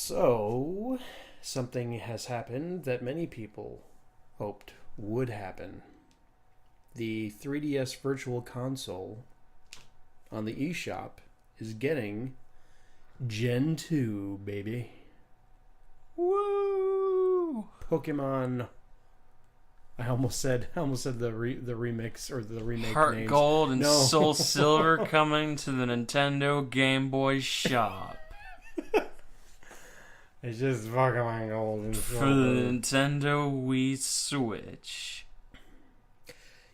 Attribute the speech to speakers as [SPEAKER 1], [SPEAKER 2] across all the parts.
[SPEAKER 1] So, something has happened that many people hoped would happen. The 3DS Virtual Console on the eShop is getting Gen 2, baby.
[SPEAKER 2] Woo!
[SPEAKER 1] Pokemon. I almost said the remix or the remake
[SPEAKER 2] Heart
[SPEAKER 1] names.
[SPEAKER 2] Gold and
[SPEAKER 1] No.
[SPEAKER 2] Soul Silver coming to the Nintendo Game Boy shop
[SPEAKER 1] It's just Pokemon Gold and
[SPEAKER 2] for
[SPEAKER 1] Silver.
[SPEAKER 2] the Nintendo Wii Switch.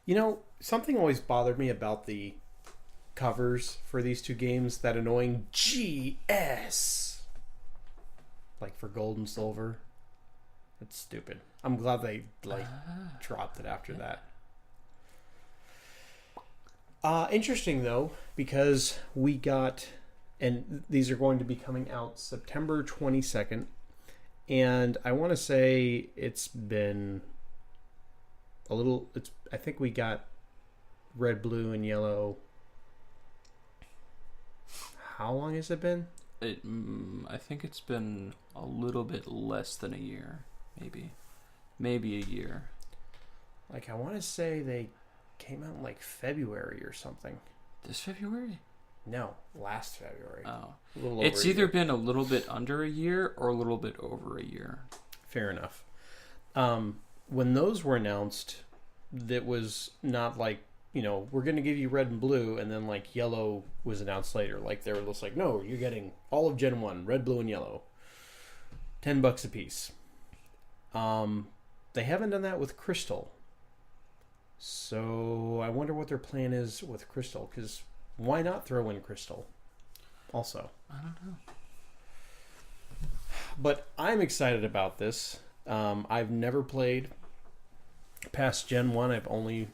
[SPEAKER 1] You know, something always bothered me about the covers for these two games. That annoying GS. Like for Gold and Silver. It's stupid. I'm glad they dropped it after that. Interesting though, because we got, and these are going to be coming out September 22nd, and I want to say it's been a little. I think we got red, blue, and yellow. How long has it been?
[SPEAKER 2] I think it's been a little bit less than a year, maybe a year.
[SPEAKER 1] Like I want to say they came out in like February or something.
[SPEAKER 2] This February?
[SPEAKER 1] No, last February.
[SPEAKER 2] Oh,
[SPEAKER 1] A little
[SPEAKER 2] it's
[SPEAKER 1] over a
[SPEAKER 2] either
[SPEAKER 1] year.
[SPEAKER 2] been a little bit under a year or a little bit over a year.
[SPEAKER 1] Fair enough. When those were announced, that was not like, we're going to give you red and blue, and then like yellow was announced later. Like they were just like, no, you're getting all of Gen 1, red, blue, and yellow. $10 a piece. They haven't done that with Crystal. So I wonder what their plan is with Crystal, because why not throw in Crystal also?
[SPEAKER 2] I don't know.
[SPEAKER 1] But I'm excited about this. I've never played past Gen 1. I've only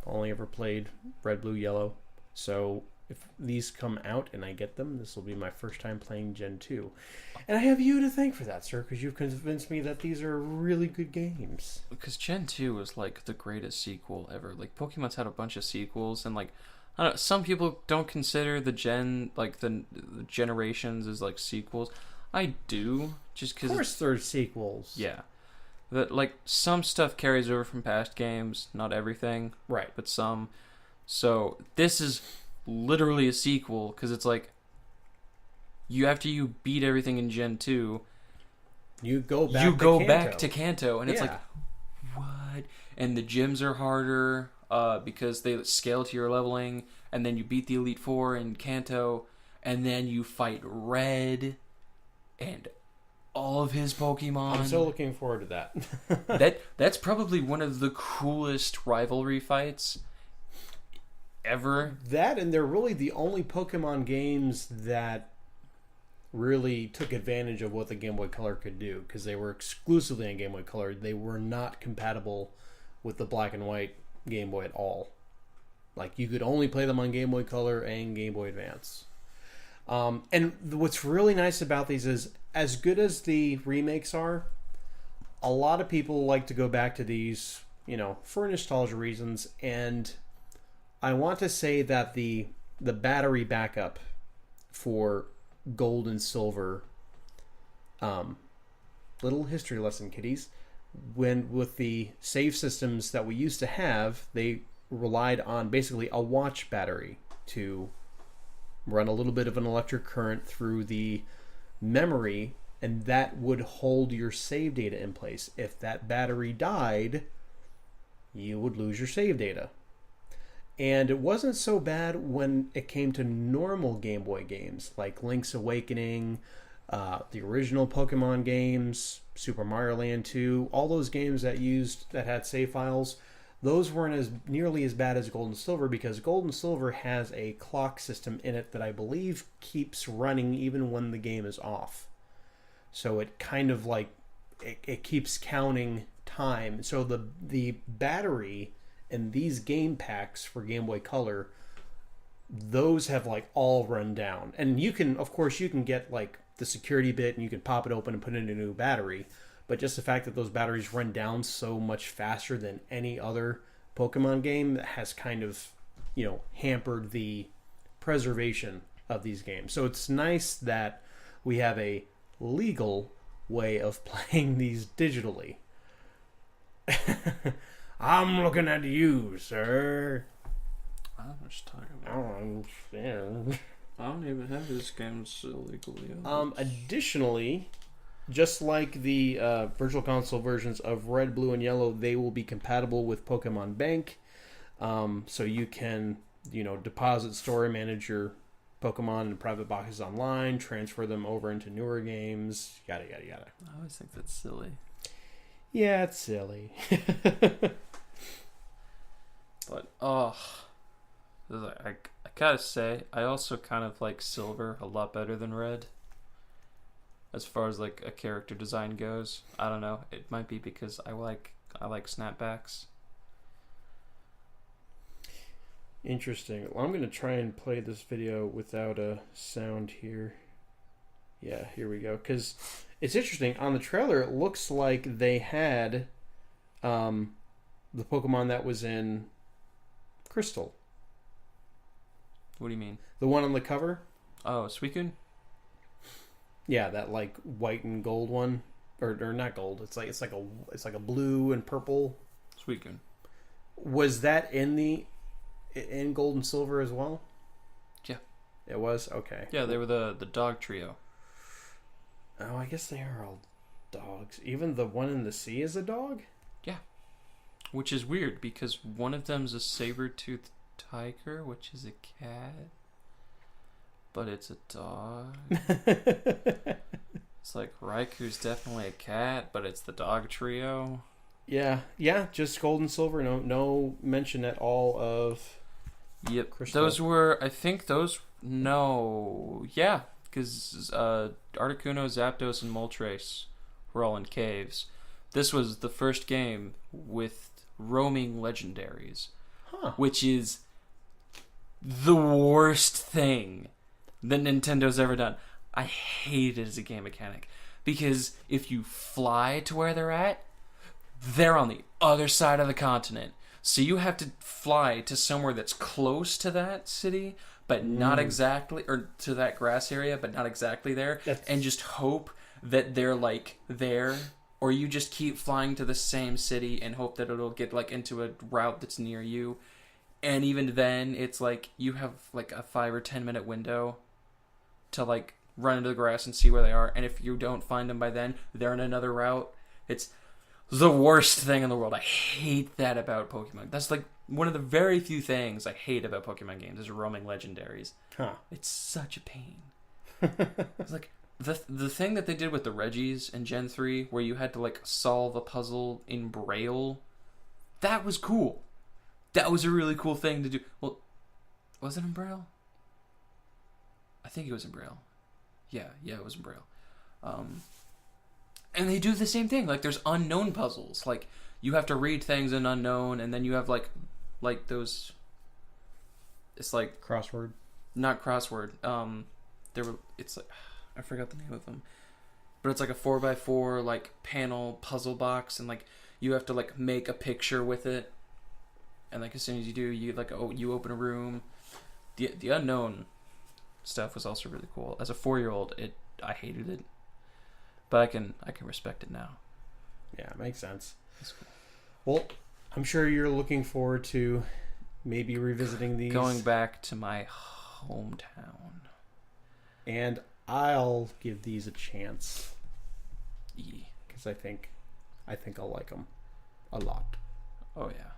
[SPEAKER 1] ever played red, blue, yellow. So if these come out and I get them, this will be my first time playing Gen 2. And I have you to thank for that, sir, because you've convinced me that these are really good games.
[SPEAKER 2] Because Gen 2 was like the greatest sequel ever. Like Pokemon's had a bunch of sequels, and like I don't know, some people don't consider the generations as like sequels. I do, just because.
[SPEAKER 1] Of course they're sequels.
[SPEAKER 2] Yeah, that like some stuff carries over from past games, not everything,
[SPEAKER 1] Right.
[SPEAKER 2] but some. So this is literally a sequel because it's like after you beat everything in Gen 2,
[SPEAKER 1] You go back
[SPEAKER 2] to Kanto, and it's like,
[SPEAKER 1] Yeah.
[SPEAKER 2] what? And the gyms are harder because they scale to your leveling, and then you beat the Elite Four in Kanto, and then you fight Red and all of his Pokemon.
[SPEAKER 1] I'm so looking forward to that.
[SPEAKER 2] That's probably one of the coolest rivalry fights ever.
[SPEAKER 1] That, and they're really the only Pokemon games that really took advantage of what the Game Boy Color could do, because they were exclusively on Game Boy Color. They were not compatible with the black and white Game Boy at all. Like, you could only play them on Game Boy Color and Game Boy Advance. And what's really nice about these is, as good as the remakes are, a lot of people like to go back to these, for nostalgia reasons. And I want to say that the battery backup for Gold and Silver, little history lesson, kiddies. When with the save systems that we used to have, they relied on basically a watch battery to run a little bit of an electric current through the memory, and that would hold your save data in place. If that battery died, you would lose your save data. And it wasn't so bad when it came to normal Game Boy games like Link's Awakening, the original Pokemon games, Super Mario Land 2, all those games that had save files. Those weren't nearly as bad as Gold and Silver, because Gold and Silver has a clock system in it that I believe keeps running even when the game is off. So it kind of like it keeps counting time. So the battery in these game packs for Game Boy Color, those have like all run down. And you can get like the security bit and you can pop it open and put in a new battery. But just the fact that those batteries run down so much faster than any other Pokemon game has kind of, hampered the preservation of these games. So it's nice that we have a legal way of playing these digitally. I'm looking at you, sir.
[SPEAKER 2] I don't know what you're talking
[SPEAKER 1] I
[SPEAKER 2] about.
[SPEAKER 1] don't understand.
[SPEAKER 2] I don't even have this game illegally.
[SPEAKER 1] Additionally, just like the Virtual Console versions of Red, Blue, and Yellow, they will be compatible with Pokemon Bank. So you can, deposit, store, and manage your Pokemon in private boxes online, transfer them over into newer games, yada, yada, yada.
[SPEAKER 2] I always think that's silly.
[SPEAKER 1] Yeah, it's silly.
[SPEAKER 2] But, I gotta say, I also kind of like Silver a lot better than Red. As far as like a character design goes, I don't know. It might be because I like snapbacks.
[SPEAKER 1] Interesting. Well, I'm going to try and play this video without a sound here. Yeah, here we go. Because it's interesting. On the trailer, it looks like they had the Pokemon that was in Crystal.
[SPEAKER 2] What do you mean?
[SPEAKER 1] The one on the cover?
[SPEAKER 2] Oh, Suicune?
[SPEAKER 1] Yeah, that like white and gold one. Or not gold. It's like a blue and purple.
[SPEAKER 2] Suicune.
[SPEAKER 1] Was that in gold and silver as well?
[SPEAKER 2] Yeah.
[SPEAKER 1] It was? Okay.
[SPEAKER 2] Yeah, they were the dog trio.
[SPEAKER 1] Oh, I guess they are all dogs. Even the one in the sea is a dog?
[SPEAKER 2] Yeah. Which is weird because one of them's a saber-toothed tiger, which is a cat. But it's a dog. It's like Raiku's definitely a cat, but it's the dog trio.
[SPEAKER 1] Yeah, just gold and silver. No mention at all of.
[SPEAKER 2] Yep,
[SPEAKER 1] Crystal.
[SPEAKER 2] those were. I think those. No, yeah, because Articuno, Zapdos, and Moltres were all in caves. This was the first game with roaming legendaries, which is the worst thing that Nintendo's ever done. I hate it as a game mechanic because if you fly to where they're on the other side of the continent. So you have to fly to somewhere that's close to that city, but not exactly, or to that grass area, but not exactly there, and just hope that they're like there, or you just keep flying to the same city and hope that it'll get like into a route that's near you. And even then, it's like you have like a 5 or 10 minute window to like run into the grass and see where they are. And if you don't find them by then, they're in another route. It's the worst thing in the world. I hate that about Pokemon. That's like one of the very few things I hate about Pokemon games is roaming legendaries. It's such a pain. It's like the thing that they did with the Regis in Gen 3 where you had to like solve a puzzle in Braille. That was cool. That was a really cool thing to do. Well, was it in Braille? I think it was in Braille. Yeah, it was in Braille. And they do the same thing. Like, there's unknown puzzles. Like, you have to read things in unknown, and then you have, like those... It's like...
[SPEAKER 1] Crossword?
[SPEAKER 2] Not crossword. It's like... I forgot the name of them. But it's like a 4x4, like, panel puzzle box, and, like, you have to, like, make a picture with it. And, like, as soon as you do, you open a room. The unknown stuff was also really cool. As a 4-year-old, I hated it. But I can respect it now.
[SPEAKER 1] Yeah, it makes sense.
[SPEAKER 2] That's cool.
[SPEAKER 1] Well, I'm sure you're looking forward to maybe revisiting these.
[SPEAKER 2] Going back to my hometown.
[SPEAKER 1] And I'll give these a chance.
[SPEAKER 2] Yeah.
[SPEAKER 1] Because I think I'll like them a lot.
[SPEAKER 2] Oh, yeah.